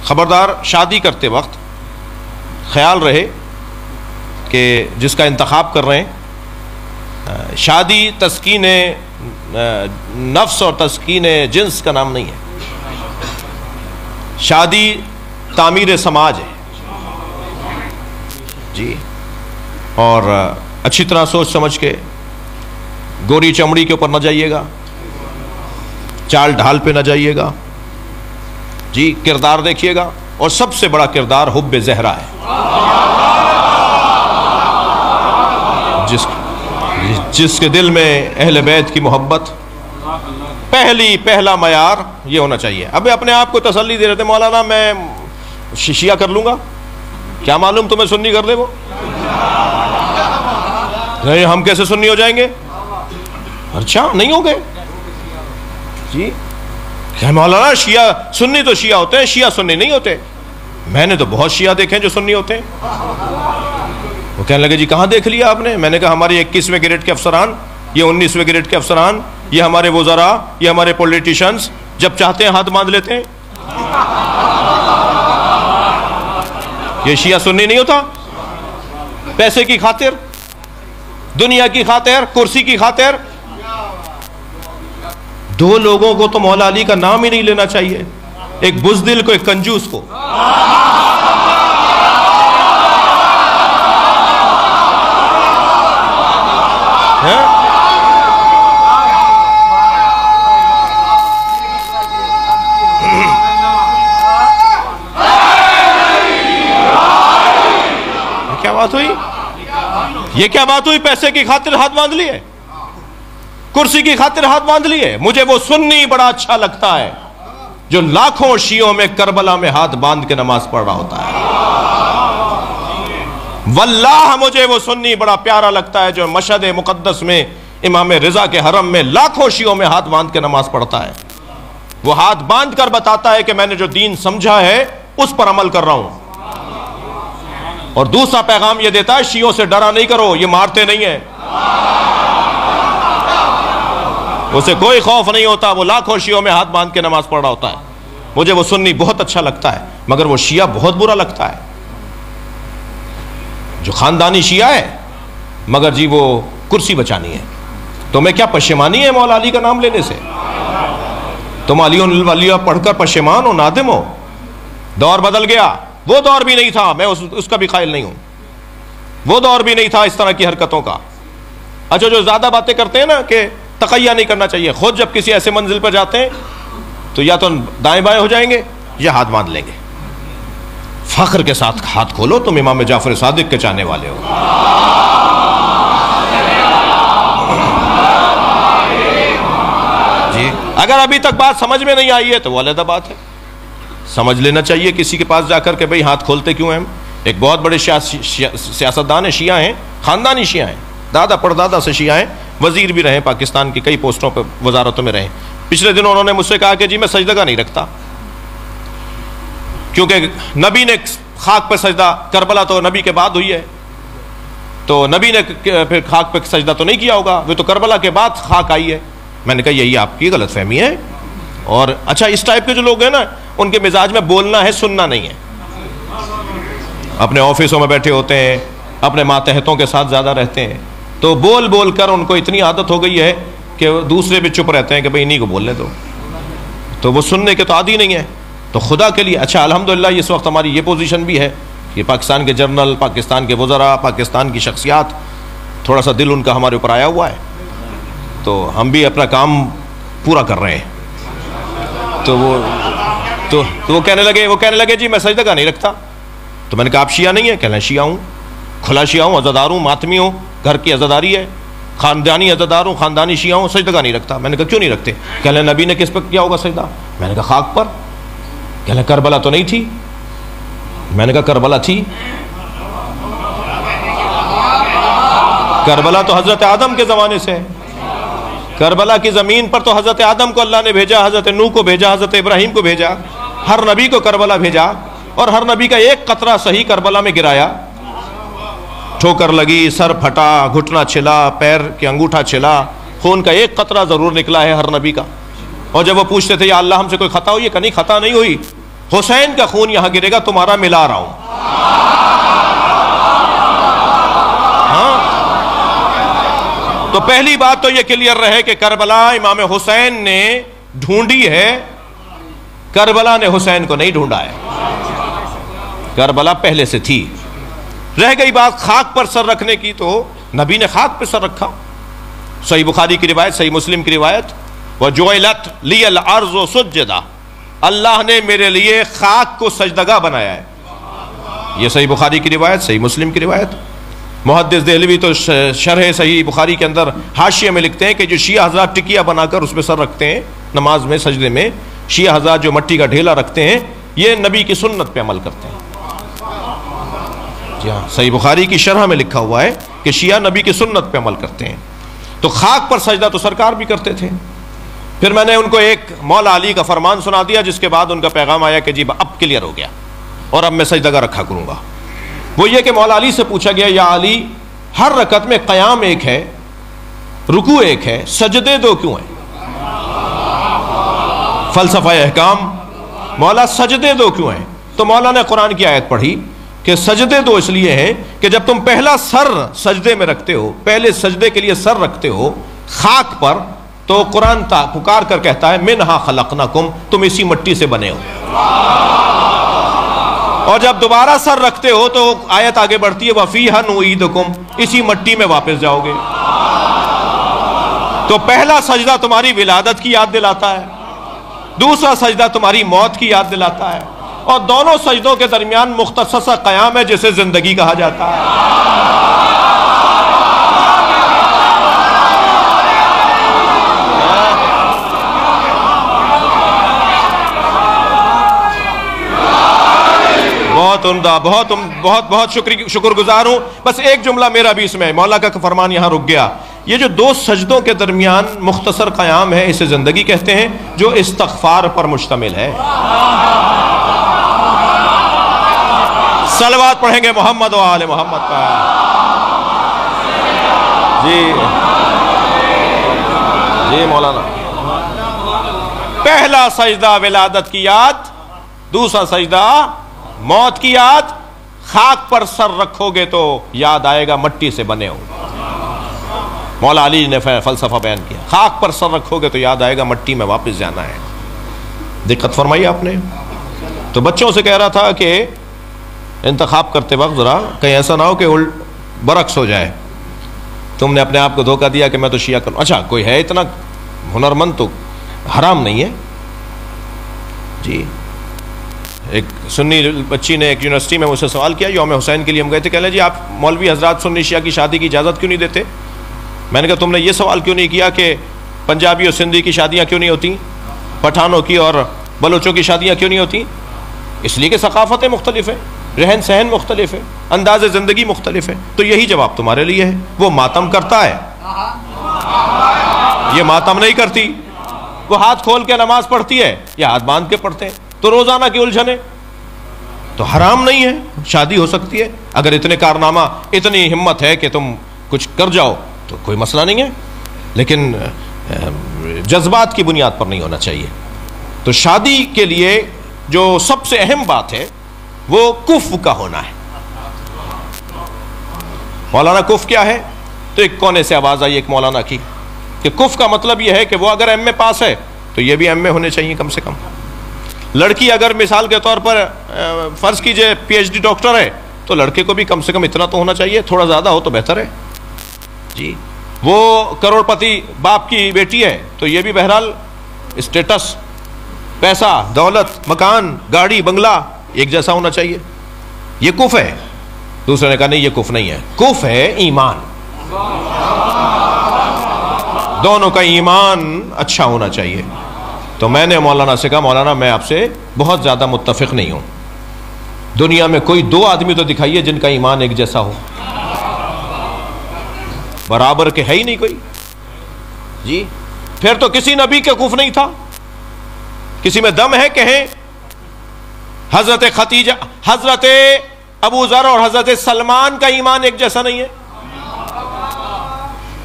ख़बरदार शादी करते वक्त ख्याल रहे कि जिसका इंतखाब कर रहे हैं, शादी तस्कीन नफ्स और तस्कीन जिन्स का नाम नहीं है। शादी तामीर समाज है जी। और अच्छी तरह सोच समझ के गोरी चमड़ी के ऊपर न जाइएगा, चाल ढाल पे न जाइएगा जी, किरदार देखिएगा। और सबसे बड़ा किरदार हुब्बे ज़हरा है, जिसके दिल में अहले बैत की मोहब्बत पहला मयार ये होना चाहिए। अबे अपने आप को तसल्ली दे रहे थे, मौलाना मैं शिया कर लूंगा, क्या मालूम तुम्हें सुन्नी कर दे वो। नहीं, हम कैसे सुन्नी हो जाएंगे? अच्छा नहीं हो गए जी। क्या मौलाना शिया सुन्नी तो शिया होते हैं, शिया सुन्नी नहीं होते। मैंने तो बहुत शिया देखे हैं जो सुन्नी होते हैं। वो कहने लगे जी कहाँ देख लिया आपने? मैंने कहा हमारे 21वें ग्रेड के अफसरान, ये 19वें ग्रेड के अफसरान, ये हमारे वज़रा, ये हमारे पॉलिटिशियंस जब चाहते हैं हाथ बांध लेते हैं। ये शिया सुन्नी नहीं होता। पैसे की खातिर, दुनिया की खातिर, कुर्सी की खातिर दो लोगों को तो मौला अली का नाम ही नहीं लेना चाहिए, एक बुज़दिल को, एक कंजूस को। क्या बात हुई? ये क्या बात हुई? पैसे की खातिर हाथ बांध लिए, कुर्सी की खातिर हाथ बांध लिए। मुझे वो सुन्नी बड़ा अच्छा लगता है जो लाखों शियों में करबला में हाथ बांध के नमाज पढ़ रहा होता है। वल्लाह मुझे वो सुन्नी बड़ा प्यारा लगता है जो मशहद मुकद्दस में इमाम रिजा के हरम में लाखों शियों में हाथ बांध के नमाज पढ़ता है। वो हाथ बांध कर बताता है कि मैंने जो दीन समझा है उस पर अमल कर रहा हूं। और दूसरा पैगाम ये देता है शियों से डरा नहीं करो, ये मारते नहीं है, उसे कोई खौफ नहीं होता, वो लाखों शियों में हाथ बांध के नमाज पढ़ रहा होता है। मुझे वो सुन्नी बहुत अच्छा लगता है, मगर वो शिया बहुत बुरा लगता है जो खानदानी शिया है मगर जी वो कुर्सी बचानी है। तुम्हें क्या पशेमानी है मौला अली का नाम लेने से? तुम अली पढ़कर पशेमान हो, नादिम हो। दौर बदल गया, वो दौर भी नहीं था, मैं उसका भी कायल नहीं हूं, वो दौर भी नहीं था इस तरह की हरकतों का। अच्छा, जो ज्यादा बातें करते हैं ना कि तकैया नहीं करना चाहिए, खुद जब किसी ऐसे मंजिल पर जाते हैं तो या तो दाएं बाएं हो जाएंगे या हाथ बांध लेंगे। फख्र के साथ हाथ खोलो, तुम इमाम जाफर सादिक के चाहने वाले हो। जी, अगर अभी तक बात समझ में नहीं आई है तो वो अलग बात है, समझ लेना चाहिए किसी के पास जाकर के भाई हाथ खोलते क्यों हैं हम। एक बहुत बड़े सियासतदान है, शिया हैं, खानदानी शिया हैं, दादा परदादा से शिया हैं, वजीर भी रहे, पाकिस्तान की कई पोस्टों पर वजारतों में रहे। पिछले दिनों उन्होंने मुझसे कहा कि जी मैं सजदा का नहीं रखता, क्योंकि नबी ने खाक पर सजदा, करबला तो नबी के बाद हुई है, तो नबी ने फिर खाक पर सजदा तो नहीं किया होगा, वो तो करबला के बाद खाक आई है। मैंने कहा यही आपकी गलत फहमी है। और अच्छा, इस टाइप के जो लोग हैं ना, उनके मिजाज में बोलना है, सुनना नहीं है। अपने ऑफिसों में बैठे होते हैं, अपने मातहतों के साथ ज़्यादा रहते हैं, तो बोल बोल कर उनको इतनी आदत हो गई है कि दूसरे भी चुप रहते हैं कि भाई इन्हीं को बोलने दो, तो वो सुनने के तो आदी नहीं है। तो खुदा के लिए, अच्छा अल्हम्दुलिल्लाह इस वक्त हमारी ये पोजीशन भी है कि पाकिस्तान के जर्नल, पाकिस्तान के वज़रा, पाकिस्तान की शख्सियात, थोड़ा सा दिल उनका हमारे ऊपर आया हुआ है, तो हम भी अपना काम पूरा कर रहे हैं। तो वो कहने लगे जी मैं सजदा का नहीं रखता। तो मैंने कहा आप शिया नहीं है? कहना शिया हूँ, खुला शिया हूँ, अज़ादार हूँ, मातमी हूँ, घर की अज़ादारी है, खानदानी अज़ादार हूँ, खानदानी शिया हूँ, सजदा का नहीं रखता। मैंने कहा क्यों नहीं रखते? कहने नबी ने किस पर किया होगा सजदा? मैंने कहा खाक पर। कहने करबला तो नहीं थी। मैंने कहा करबला थी, करबला तो हजरत आदम के ज़माने से है। करबला की ज़मीन पर तो हज़रत आदम को अल्लाह ने भेजा, हज़रत नूह को भेजा, हज़रत इब्राहिम को भेजा, हर नबी को करबला भेजा, और हर नबी का एक कतरा सही करबला में गिराया। ठोकर लगी, सर फटा, घुटना छिला, पैर के अंगूठा छिला, खून का एक कतरा ज़रूर निकला है हर नबी का। और जब वो पूछते थे या अल्लाह हमसे कोई खता हुई है? कहीं खता नहीं हुई, हुसैन का खून यहां गिरेगा, तुम्हारा मिला रहा हूं। हाँ, तो पहली बात तो यह क्लियर रहे कि करबला इमाम हुसैन ने ढूंढी है, करबला ने हुसैन को नहीं ढूंढा है। करबला पहले से थी। रह गई बात खाक पर सर रखने की, तो नबी ने खाक पर सर रखा। सही बुखारी की रिवायत, सही मुस्लिम की रिवायत, व जुइलत लियल अर्ज़ सुज्जदा, अल्लाह ने मेरे लिए खाक को सजदगा बनाया है। यह सही बुखारी की रिवायत, सही मुस्लिम की रिवायत। मुहद्दिस देहलवी तो शरह सही बुखारी के अंदर हाशिया में लिखते हैं कि जो शिया हज़रात टिकिया बनाकर उसमें सर रखते हैं नमाज में, सजदे में, शिया हज़रात जो मट्टी का ढेला रखते हैं, ये नबी की सुन्नत पे अमल करते हैं। जी हाँ, सही बुखारी की शरह में लिखा हुआ है कि शिया नबी की सुन्नत पे अमल करते हैं। तो खाक पर सजदा तो सरकार भी करते थे। फिर मैंने उनको एक मौला अली का फरमान सुना दिया, जिसके बाद उनका पैगाम आया कि जी अब क्लियर हो गया और अब मैं सजदा रखा करूंगा। वो ये कि मौला अली से पूछा गया, या अली, हर रकत में क़याम एक है, रुकू एक है, सजदे दो क्यों हैं? फलसफा अहकाम, मौला सजदे दो क्यों हैं? तो मौला ने कुरान की आयत पढ़ी कि सजदे दो इसलिए हैं कि जब तुम पहला सर सजदे में रखते हो, पहले सजदे के लिए सर रखते हो खाक पर, तो कुरान पुकार कर कहता है मिन्हा खलकनाकुम, तुम इसी मिट्टी से बने हो। और जब दोबारा सर रखते हो तो आयत आगे बढ़ती है वफीहा नुईदुकुम, इसी मिट्टी में वापस जाओगे। तो पहला सजदा तुम्हारी विलादत की याद दिलाता है, दूसरा सजदा तुम्हारी मौत की याद दिलाता है, और दोनों सजदों के दरमियान मुख्तसर सा क़याम है जिसे जिंदगी कहा जाता है। बहुत उम्दा, बहुत बहुत शुक्रगुजार हूं। बस एक जुमला मेरा भी इसमें, मौला का फरमान यहां रुक गया। ये जो दो सजदों के दरमियान मुख्तसर क़याम है, इसे जिंदगी कहते हैं, जो इस्तग़फ़ार पर मुश्तमिल है। सलवात पढ़ेंगे मोहम्मद व आले मोहम्मद पर। जी जी मौलाना, पहला सजदा विलादत की याद, दूसरा सजदा मौत की याद। खाक पर सर रखोगे तो याद आएगा मट्टी से बने हो। मौला अली ने फलसफा बयान किया, खाक पर सर रखोगे तो याद आएगा मट्टी में वापस जाना है। दिक्कत फरमाई आपने। तो बच्चों से कह रहा था कि इंतखाब करते वक्त जरा कहीं ऐसा ना हो कि उल्ट बरक्स हो जाए, तुमने अपने आप को धोखा दिया कि मैं तो शिया करूं। अच्छा, कोई है इतना हुनरमंद तो हराम नहीं है जी। एक सुन्नी बच्ची ने एक यूनिवर्सिटी में मुझसे सवाल किया, यौम हुसैन के लिए हम गए थे, कह रहे जी आप मौलवी हजरात सुन्नी शिया की शादी की इजाज़त क्यों नहीं देते? मैंने कहा तुमने ये सवाल क्यों नहीं किया कि पंजाबी और सिंधी की शादियाँ क्यों नहीं होती, पठानों की और बलोचों की शादियाँ क्यों नहीं होती? इसलिए कि सकाफ़तें मुख्तलिफ हैं, रहन सहन मुख्तलिफ है, अंदाज़ ज़िंदगी मुख्तलिफ है। तो यही जवाब तुम्हारे लिए है। वो मातम करता है, ये मातम नहीं करती। वो हाथ खोल के नमाज पढ़ती है, या हाथ बांध के पढ़ते हैं। तो रोजाना की उलझने, तो हराम नहीं है, शादी हो सकती है। अगर इतने कारनामा, इतनी हिम्मत है कि तुम कुछ कर जाओ तो कोई मसला नहीं है, लेकिन जज्बात की बुनियाद पर नहीं होना चाहिए। तो शादी के लिए जो सबसे अहम बात है वो कुफ का होना है। मौलाना कुफ क्या है? तो एक कोने से आवाज आई एक मौलाना की कि कुफ का मतलब यह है कि वो अगर एमए पास है तो ये भी एमए होने चाहिए कम से कम। लड़की अगर मिसाल के तौर पर फर्ज कीजिए पीएचडी डॉक्टर है, तो लड़के को भी कम से कम इतना तो होना चाहिए, थोड़ा ज्यादा हो तो बेहतर है जी। वो करोड़पति बाप की बेटी है तो ये भी बहरहाल स्टेटस, पैसा, दौलत, मकान, गाड़ी, बंगला एक जैसा होना चाहिए। ये कुफ है। दूसरे ने कहा नहीं, ये कुफ नहीं है, कुफ है ईमान। दोनों का ईमान अच्छा होना चाहिए। तो मैंने मौलाना से कहा, मौलाना मैं आपसे बहुत ज्यादा मुत्तफिक नहीं हूं, दुनिया में कोई दो आदमी तो दिखाइए जिनका ईमान एक जैसा हो। बराबर के है ही नहीं कोई जी। फिर तो किसी नबी के कुफ नहीं था। किसी में दम है कहें हजरत खतीजा, हजरत अबू जर और हजरत सलमान का ईमान एक जैसा नहीं है,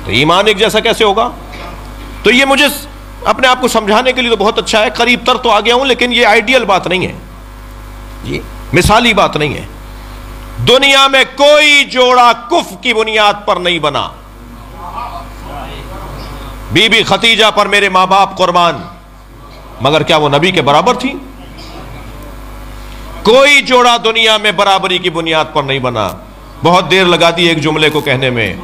तो ईमान एक जैसा कैसे होगा? तो ये मुझे अपने आप को समझाने के लिए तो बहुत अच्छा है, करीब तर तो आ गया हूं, लेकिन ये आइडियल बात नहीं है। जी मिसाली बात नहीं है। दुनिया में कोई जोड़ा कुफ की बुनियाद पर नहीं बना। बीबी खतीजा पर मेरे मां बाप कुर्बान, मगर क्या वो नबी के बराबर थी? कोई जोड़ा दुनिया में बराबरी की बुनियाद पर नहीं बना। बहुत देर लगा दी एक जुमले को कहने में।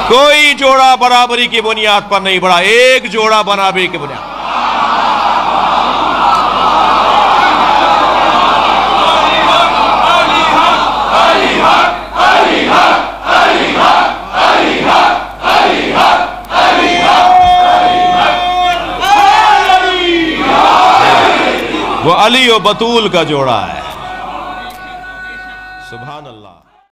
कोई जोड़ा बराबरी की बुनियाद पर नहीं बढ़ा, एक जोड़ा बराबरी की बुनियाद। वो अली और बतूल का जोड़ा है। सुभान अल्लाह।